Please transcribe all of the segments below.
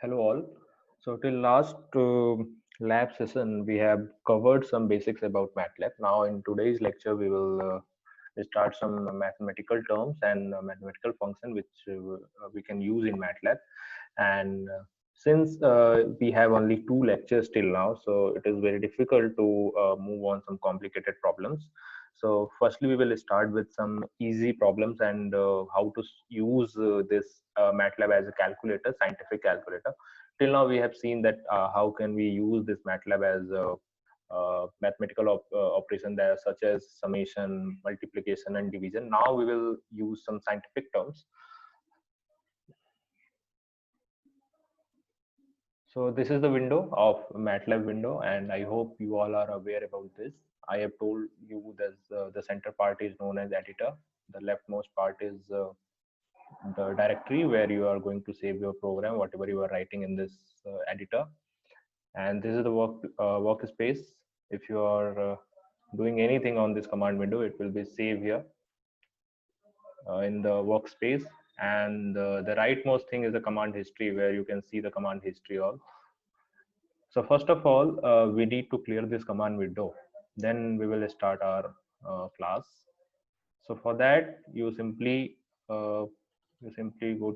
Hello all. So till last lab session, we have covered some basics about MATLAB. Now in today's lecture, we will start some mathematical terms and mathematical function which we can use in MATLAB. And since we have only two lectures till now, so it is very difficult to move on some complicated problems. So firstly, we will start with some easy problems and how to use this MATLAB as a calculator, scientific calculator. Till now, we have seen that how can we use this MATLAB as a mathematical operation that such as summation, multiplication, and division. Now we will use some scientific terms. So this is the window of MATLAB window, and I hope you all are aware about this. I have told you that the center part is known as editor. The leftmost part is the directory where you are going to save your program, whatever you are writing in this editor. And this is the workspace. If you are doing anything on this command window, it will be saved here in the workspace. And the rightmost thing is the command history where you can see the command history all. So first of all, we need to clear this command window. Then we will start our class. So for that, uh, you simply go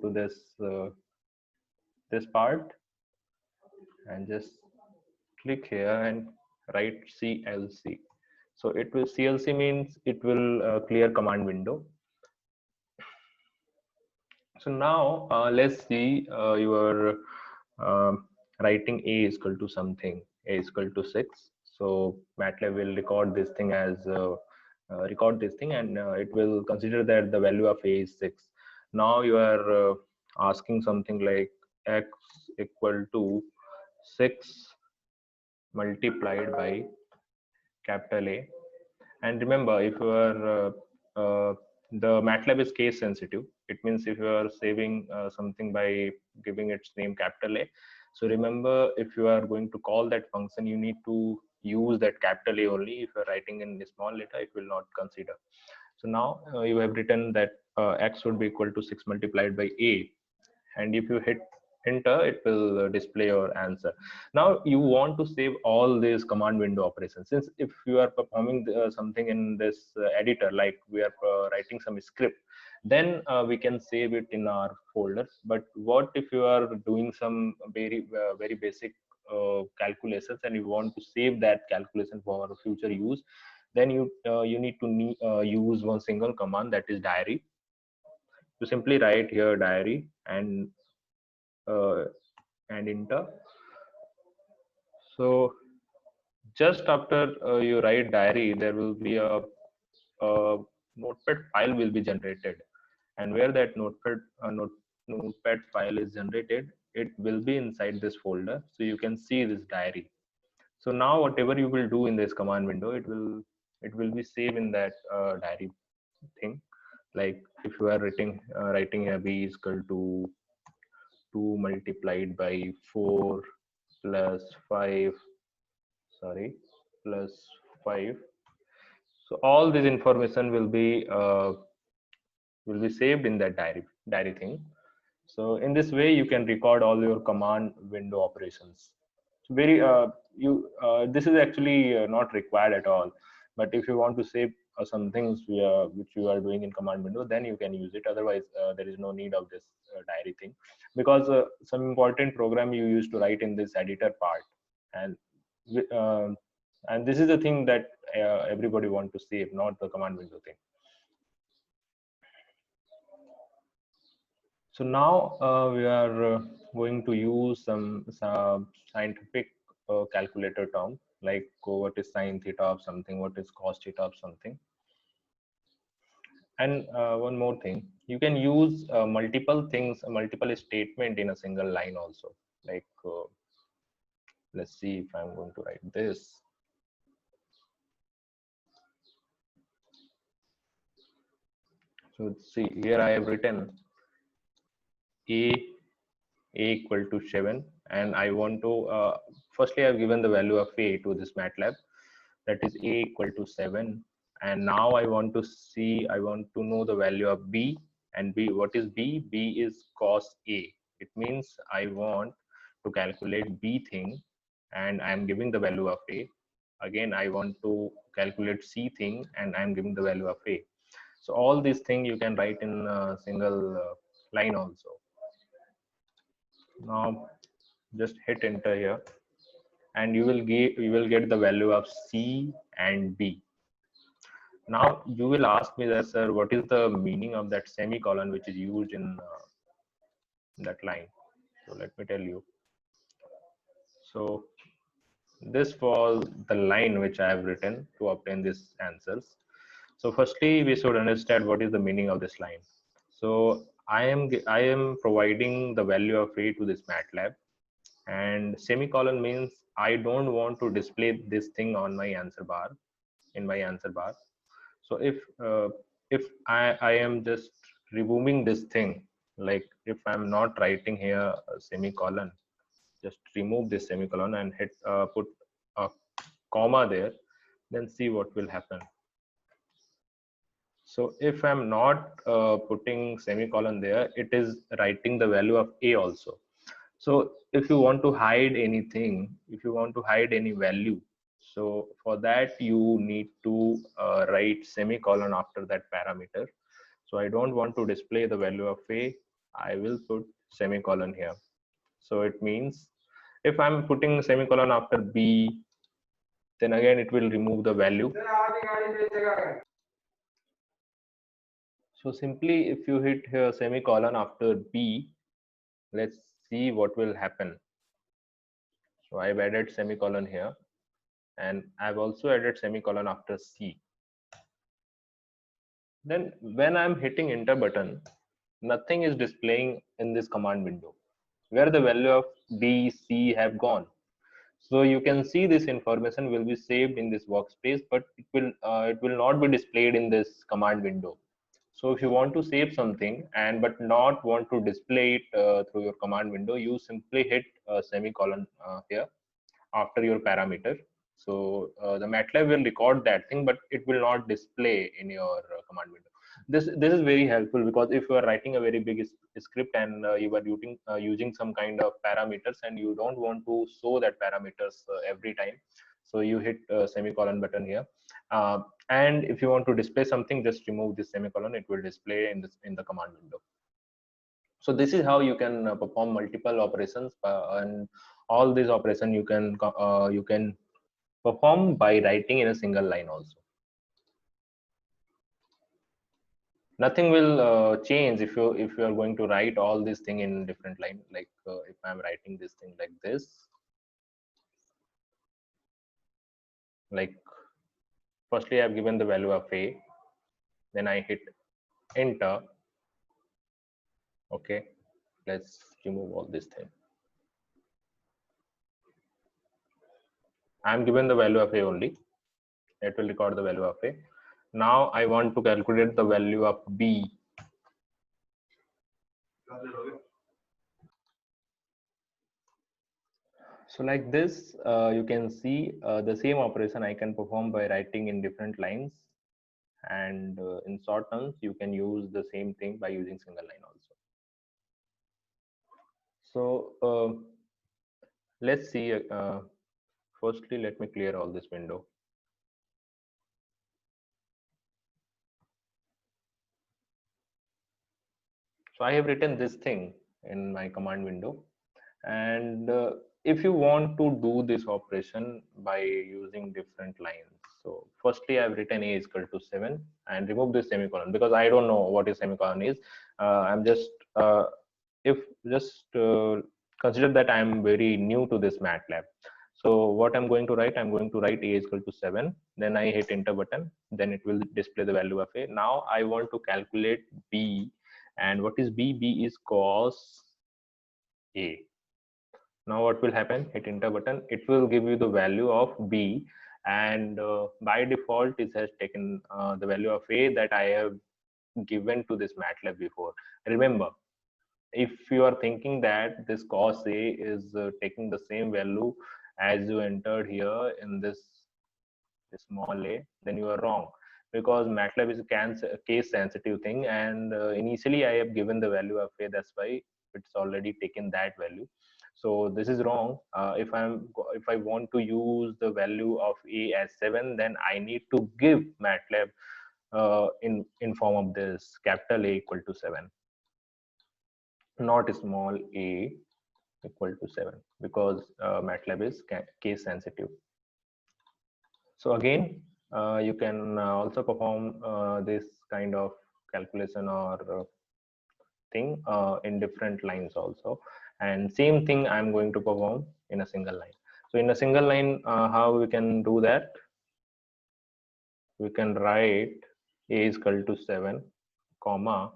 to this part and just click here and write CLC. So it will CLC means it will clear command window. So now let's see your writing a is equal to something, a is equal to 6. So MATLAB will record this thing as record this thing, and it will consider that the value of a is 6. Now you are asking something like x equal to 6 multiplied by capital A. And remember, if you are the MATLAB is case sensitive. It means if you are saving something by giving its name capital A. So remember, if you are going to call that function, you need to use that capital A only. If you are writing in the small letter, it will not consider. So now you have written that x would be equal to 6 multiplied by A, and if you hit enter, it will display your answer. Now you want to save all these command window operations. Since if you are performing something in this editor, like we are writing some script, then we can save it in our folder. But what if you are doing some very basic calculations and you want to save that calculation for future use, then you need to use one single command, that is diary. You simply write here diary uh, and enter. So just after you write diary, there will be a notepad file will be generated, and where that notepad file is generated, it will be inside this folder. So you can see this diary. So now whatever you will do in this command window, it will be saved in that diary thing. Like if you are writing a b is equal to 2 multiplied by 4 plus 5, sorry, plus 5. So all this information will be saved in that diary thing. So in this way you can record all your command window operations. So very you this is actually not required at all, but if you want to save some things which you are doing in command window, then you can use it. Otherwise there is no need of this diary thing, because some important program you used to write in this editor part, and uh, and this is the thing that everybody want to save, not the command window thing. So now we are going to use some scientific calculator term, like what is sine theta of something, what is cos theta of something. And one more thing, you can use multiple things, multiple statement in a single line also. Like let's see if I'm going to write this. So see here I have written a equal to 7, and I want to firstly I've given the value of a to this MATLAB, that is a equal to 7. And now I want to know the value of b. And b, what is b? B is cos a. It means I want to calculate B thing and I'm giving the value of A. Again, I want to calculate C thing and I'm giving the value of A. So all these things you can write in a single line also. Now just hit enter here and you will get the value of C and B. Now you will ask me that, sir, what is the meaning of that semicolon which is used in that line? So let me tell you. So this was the line which I have written to obtain these answers. So firstly, we should understand what is the meaning of this line. So I am providing the value of A to this MATLAB, and semicolon means I don't want to display this thing on my answer bar, in my answer bar. So if I am just removing this thing, like if I'm not writing here a semicolon, just remove this semicolon and hit put a comma there, then see what will happen. So if I'm not putting semicolon there, it is writing the value of A also. So if you want to hide anything, if you want to hide any value, so for that you need to write semicolon after that parameter. So I don't want to display the value of A, I will put semicolon here. So it means if I'm putting semicolon after B, then again it will remove the value. So simply if you hit here semicolon after B, let's see what will happen. So I've added semicolon here and I've also added semicolon after C. Then when I'm hitting enter button, nothing is displaying in this command window where the value of B, C have gone. So you can see this information will be saved in this workspace, but it will not be displayed in this command window. So if you want to save something and but not want to display it through your command window, you simply hit semicolon here after your parameter. So the MATLAB will record that thing, but it will not display in your command window. This is very helpful because if you are writing a very big script and you are using some kind of parameters and you don't want to show that parameters every time, so you hit semicolon button here. And if you want to display something, just remove this semicolon. It will display in the command window. So this is how you can perform multiple operations, and all these operations you can perform by writing in a single line also. Nothing will change if you are going to write all this thing in different line. Like if I'm writing this thing like this, like firstly I've given the value of A, then I hit enter. Okay, let's remove all this thing. I'm given the value of A only. It will record the value of A. Now I want to calculate the value of B. So like this, you can see the same operation I can perform by writing in different lines, and in short terms you can use the same thing by using single line also. So let's see. Firstly, let me clear all this window. So I have written this thing in my command window, and if you want to do this operation by using different lines, so firstly I've written A is equal to 7 and remove this semicolon because I don't know what is semicolon is. I'm just if just consider that I'm very new to this MATLAB. So what I'm going to write, I'm going to write A is equal to 7, then I hit enter button, then it will display the value of A. Now I want to calculate B, and what is B? B is cos A. Now what will happen? Hit enter button, it will give you the value of B, and by default it has taken the value of A that I have given to this MATLAB before. Remember, if you are thinking that this cos A is taking the same value as you entered here in this small a, then you are wrong, because MATLAB is a case sensitive thing, and initially I have given the value of A, that's why it's already taken that value. So this is wrong. If I want to use the value of a as 7, then I need to give MATLAB in form of this capital A equal to 7, not small a equal to 7, because MATLAB is case sensitive. So again, you can also perform this kind of calculation or thing in different lines also, and same thing I'm going to perform in a single line. So in a single line, how we can do that? We can write a is equal to 7, comma.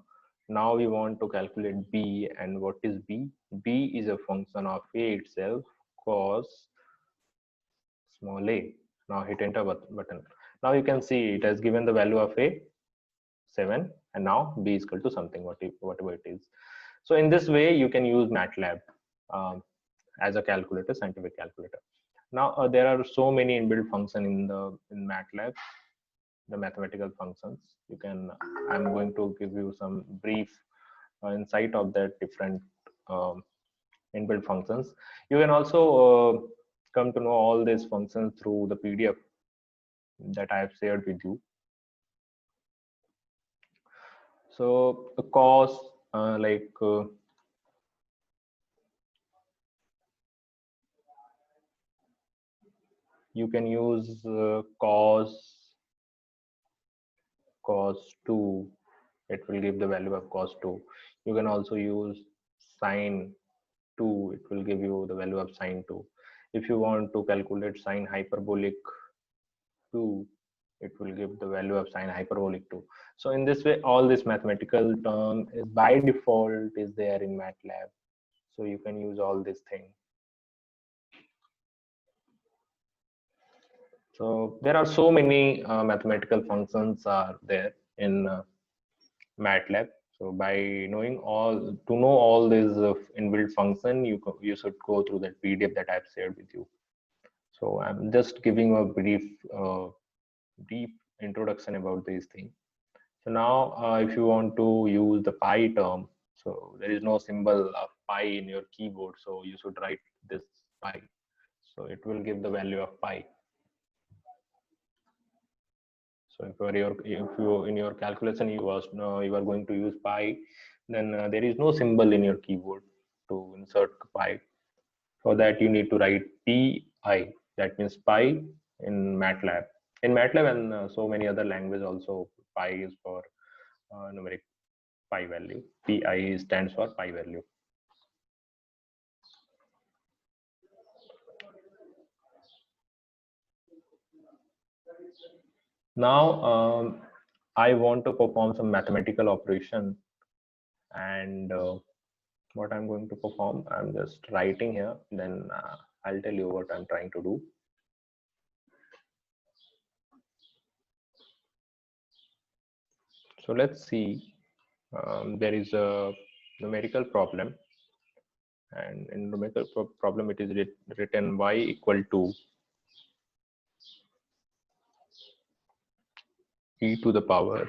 Now we want to calculate b, and what is b? B is a function of a itself, cos small a. Now hit enter button. Now you can see it has given the value of a 7, and now b is equal to something, whatever it is. So in this way you can use MATLAB as a calculator, scientific calculator. Now there are so many inbuilt functions in MATLAB, the mathematical functions. You can, I'm going to give you some brief insight of that different inbuilt functions. You can also come to know all these functions through the PDF that I have shared with you. So the cos, you can use cos 2, it will give the value of cos 2. You can also use sine 2, it will give you the value of sine 2. If you want to calculate sine hyperbolic 2, it will give the value of sine hyperbolic 2. So in this way, all this mathematical term is by default is there in MATLAB. So you can use all these things. So there are so many mathematical functions are there in MATLAB. So by knowing all these inbuilt function, you should go through that PDF that I've shared with you. So I'm just giving a brief introduction about these things. So now if you want to use the pi term, so there is no symbol of pi in your keyboard, so you should write this pi. So it will give the value of pi. So if you in your calculation you are going to use pi, then there is no symbol in your keyboard to insert pi. For that you need to write pi, that means pi in MATLAB. In MATLAB and so many other languages also, pi is for numeric pi value. Pi stands for pi value. Now I want to perform some mathematical operation, and what I'm going to perform, I'm just writing here, then I'll tell you what I'm trying to do. So let's see, there is a numerical problem, and in numerical problem it is written y equal to e to the power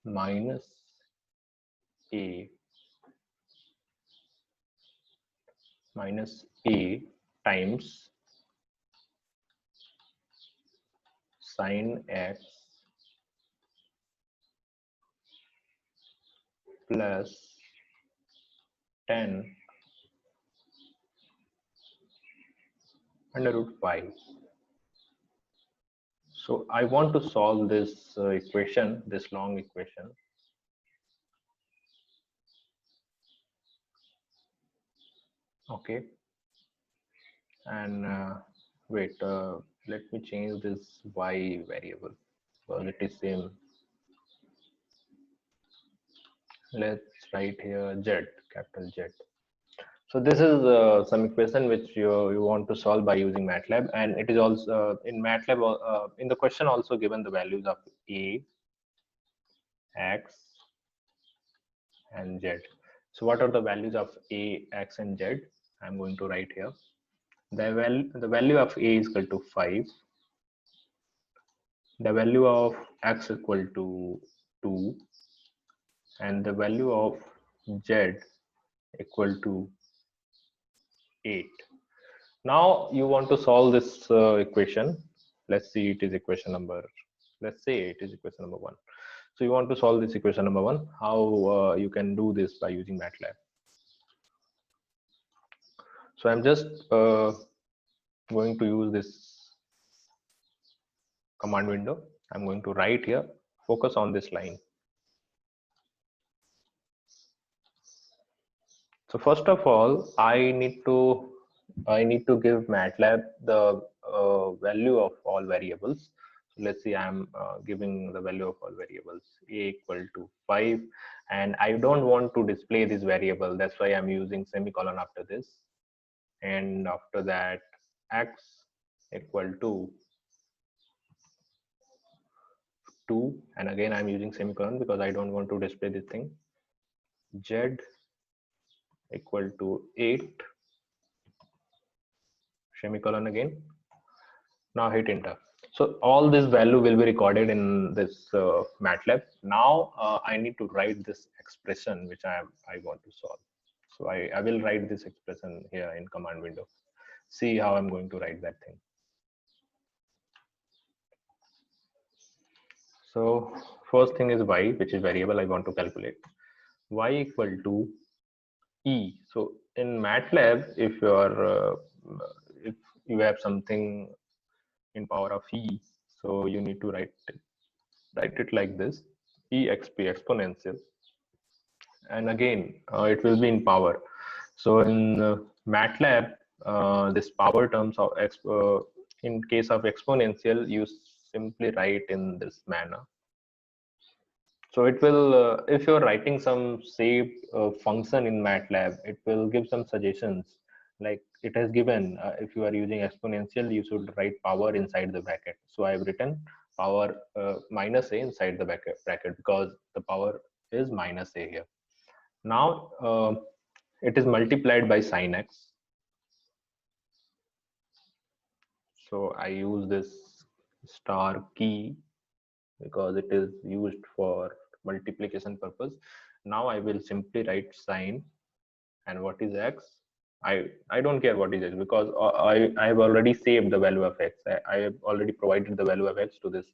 minus a times sine x plus 10 under root 5. So I want to solve this equation, this long equation. Okay, and wait, let me change this y variable because it is same. Let's write here z, capital Z. So this is some equation which you want to solve by using MATLAB, and it is also in MATLAB in the question also given the values of a, x, and z. So what are the values of a, x, and z? I'm going to write here. The value of a is equal to 5. The value of x equal to 2. and the value of z equal to 8. Now you want to solve this equation. Let's see, it is equation number, let's say it is equation number 1. So you want to solve this equation number 1. How you can do this by using MATLAB. So I'm just going to use this command window. I'm going to write here, focus on this line. So first of all, I need to give MATLAB the value of all variables. So let's see, I'm giving the value of all variables, a equal to 5, and I don't want to display this variable. That's why I'm using semicolon after this, and after that x equal to 2, and again I'm using semicolon because I don't want to display this thing. Z equal to 8, semicolon again. Now hit enter. So all this value will be recorded in this MATLAB. Now I need to write this expression which I want to solve. So I will write this expression here in command window. See how I'm going to write that thing. So first thing is y, which is variable I want to calculate. Y equal to e. So in MATLAB, if you have something in power of e, so you need to write it like this: exp exponential, and again it will be in power. So in MATLAB, this power terms of in case of exponential, you simply write in this manner. So it will, if you're writing some saved function in MATLAB, it will give some suggestions. Like it has given, if you are using exponential, you should write power inside the bracket. So I've written power minus a inside the bracket because the power is minus a here. Now it is multiplied by sin x. So I use this star key because it is used for multiplication purpose. Now I will simply write sin, and what is x? I don't care what is x because I have already saved the value of x. I have already provided the value of x to this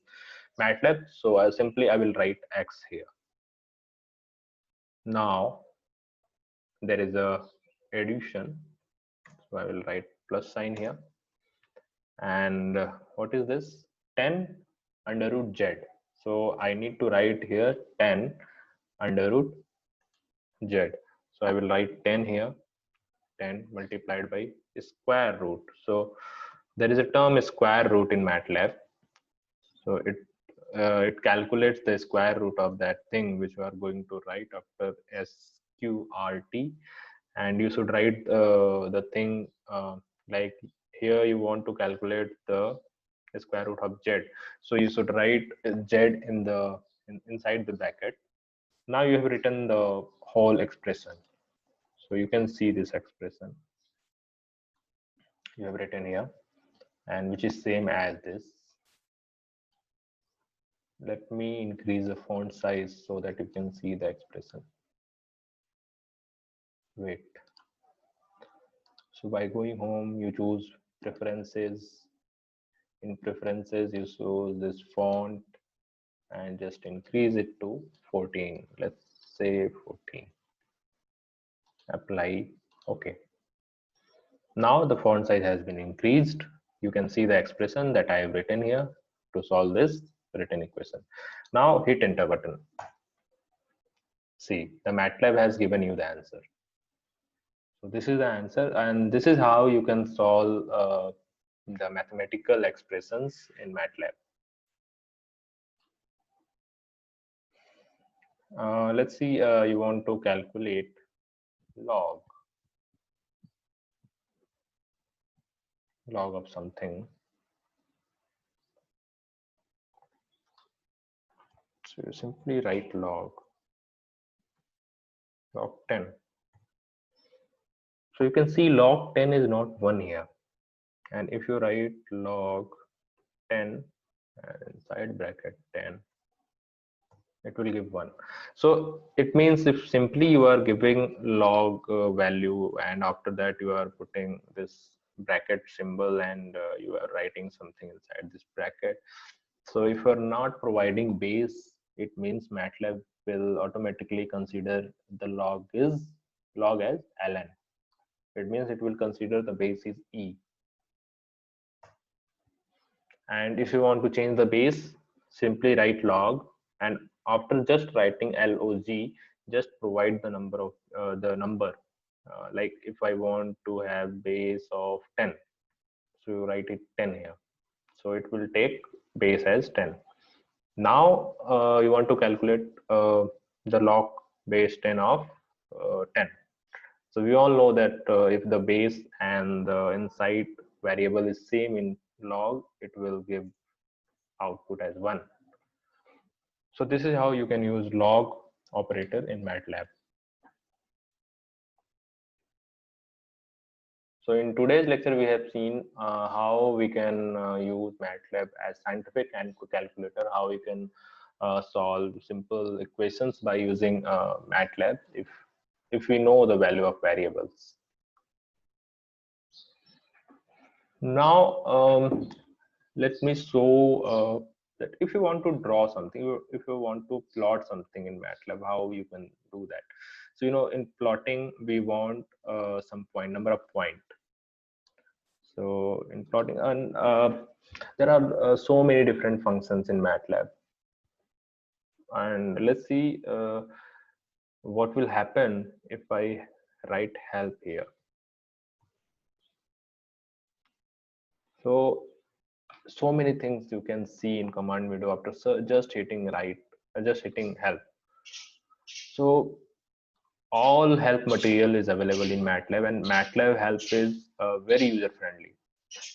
MATLAB. So I will write x here. Now there is a addition, so I will write plus sign here. And what is this? 10 under root z. So I need to write here 10 under root z. So I will write 10 here, 10 multiplied by square root. So there is a term square root in MATLAB. So it calculates the square root of that thing which you are going to write after sqrt, and you should write the thing like here you want to calculate the square root of z. So you should write z in the inside the bracket. Now you have written the whole expression. So you can see this expression you have written here, and which is same as this. Let me increase the font size so that you can see the expression. Wait. So by going home, you choose preferences. In preferences, you choose this font and just increase it to 14. Let's say 14. Apply. Okay. Now the font size has been increased. You can see the expression that I have written here to solve this written equation. Now hit enter button. See, the MATLAB has given you the answer. So this is the answer, and this is how you can solve the mathematical expressions in MATLAB. Let's see, you want to calculate log of something. So you simply write log 10. So you can see log 10 is not 1 here. And if you write log 10 and inside bracket 10, it will give 1. So it means if simply you are giving log value, and after that you are putting this bracket symbol, and you are writing something inside this bracket. So if you are not providing base, it means MATLAB will automatically consider the log as ln. It means it will consider the base is e. And if you want to change the base, simply write log, and after just writing log, just provide the number of like if I want to have base of 10, so you write it 10 here, so it will take base as 10. Now you want to calculate the log base 10 of 10. So we all know that if the base and the inside variable is same in log, it will give output as 1. So this is how you can use log operator in MATLAB. So in today's lecture, we have seen how we can use MATLAB as scientific and calculator, how we can solve simple equations by using MATLAB if we know the value of variables. Now let me show that if you want to draw something, if you want to plot something in MATLAB, how you can do that. So in plotting we want some number of point. So in plotting, and there are so many different functions in MATLAB, and let's see what will happen if I write help here. So many things you can see in command window after just hitting help. So all help material is available in MATLAB, and MATLAB help is very user friendly.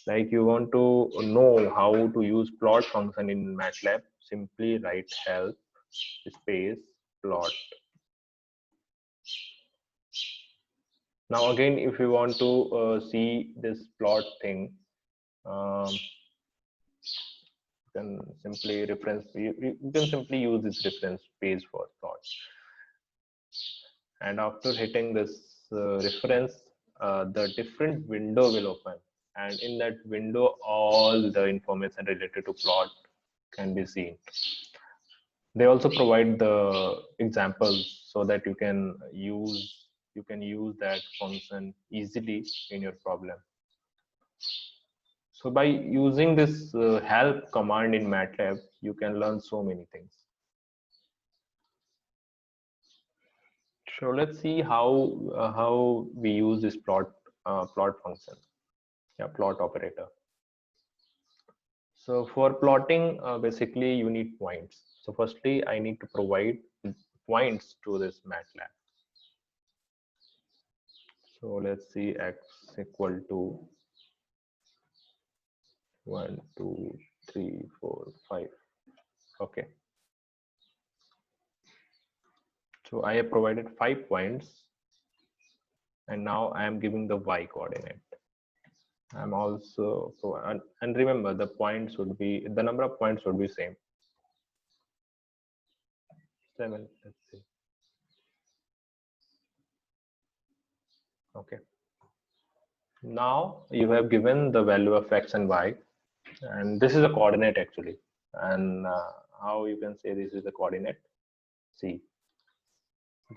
Like you want to know how to use plot function in MATLAB, simply write help space plot. Now again, if you want to see this plot thing, you can simply use this reference page for plots. And after hitting this reference, the different window will open, and in that window all the information related to plot can be seen. They also provide the examples so that you can use that function easily in your problem. So by using this help command in MATLAB, you can learn so many things. So let's see how we use this plot function, plot operator. So for plotting, basically you need points. So firstly, I need to provide points to this MATLAB. So let's see x equal to 1, 2, 3, 4, 5. Okay. So I have provided 5 points, and now I am giving the y coordinate. I'm also and remember the number of points would be same. 7. Let's see. Okay. Now you have given the value of x and y, and this is a coordinate actually. And how you can say this is the coordinate? See,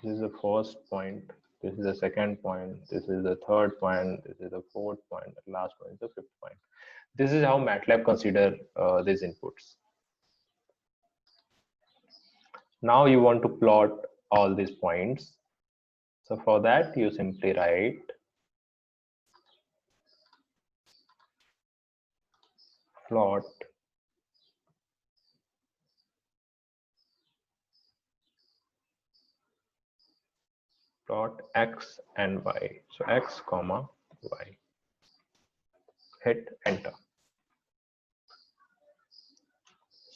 this is the first point, this is the second point, this is the third point, this is the fourth point, the last one is the fifth point. This is how MATLAB consider these inputs. Now you want to plot all these points. So for that you simply write plot x and y. So x comma y. Hit enter.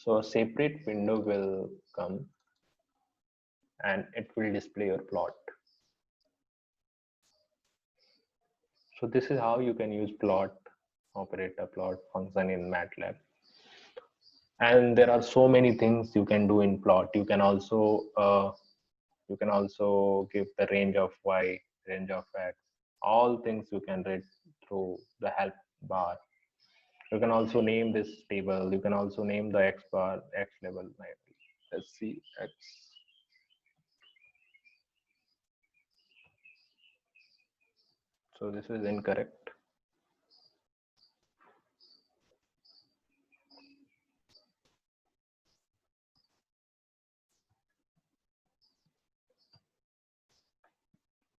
So a separate window will come and it will display your plot. So this is how you can use plot operator, plot function in MATLAB. And there are so many things you can do in plot. You can also give the range of y, range of x, all things you can read through the help bar. You can also name this table. You can also name the x bar, x level. Let's see x. So this is incorrect.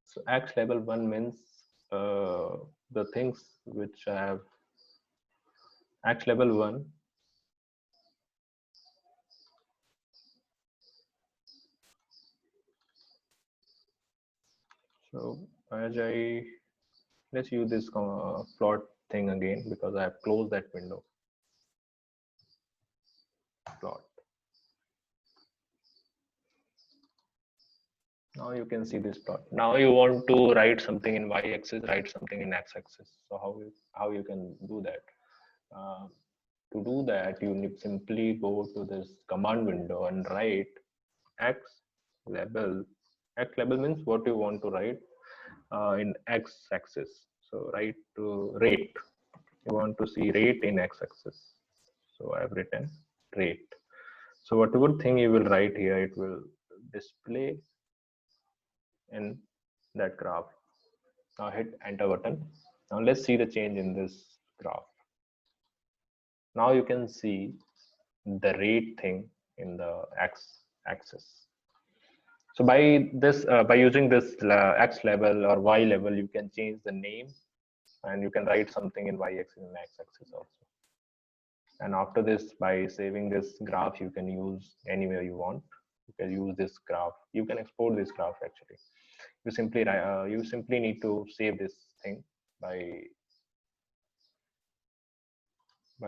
So X level 1 means the things which have X level 1. So as let's use this plot thing again because I have closed that window. Plot. Now you can see this plot. Now you want to write something in y-axis, write something in x-axis. So how you can do that? To do that, you need simply go to this command window and write x label. X label means what you want to write in x-axis. So write to rate. You want to see rate in x-axis. So I've written rate. So whatever thing you will write here, it will display in that graph. Now hit enter button. Now let's see the change in this graph. Now you can see the rate thing in the x-axis. So by using this x level or y level, you can change the name and you can write something in y-axis and x-axis also. And after this, by saving this graph, you can use anywhere you want. You can use this graph. You can export this graph actually. You simply need to save this thing by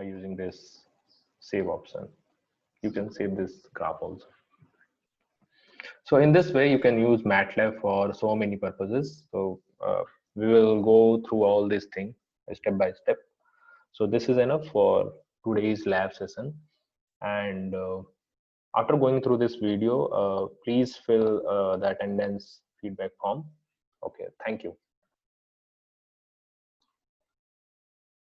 using this save option. You can save this graph also. So in this way, you can use MATLAB for so many purposes. So we will go through all these things step by step. So this is enough for today's lab session. And after going through this video, please fill the attendance feedback form. Okay, thank you.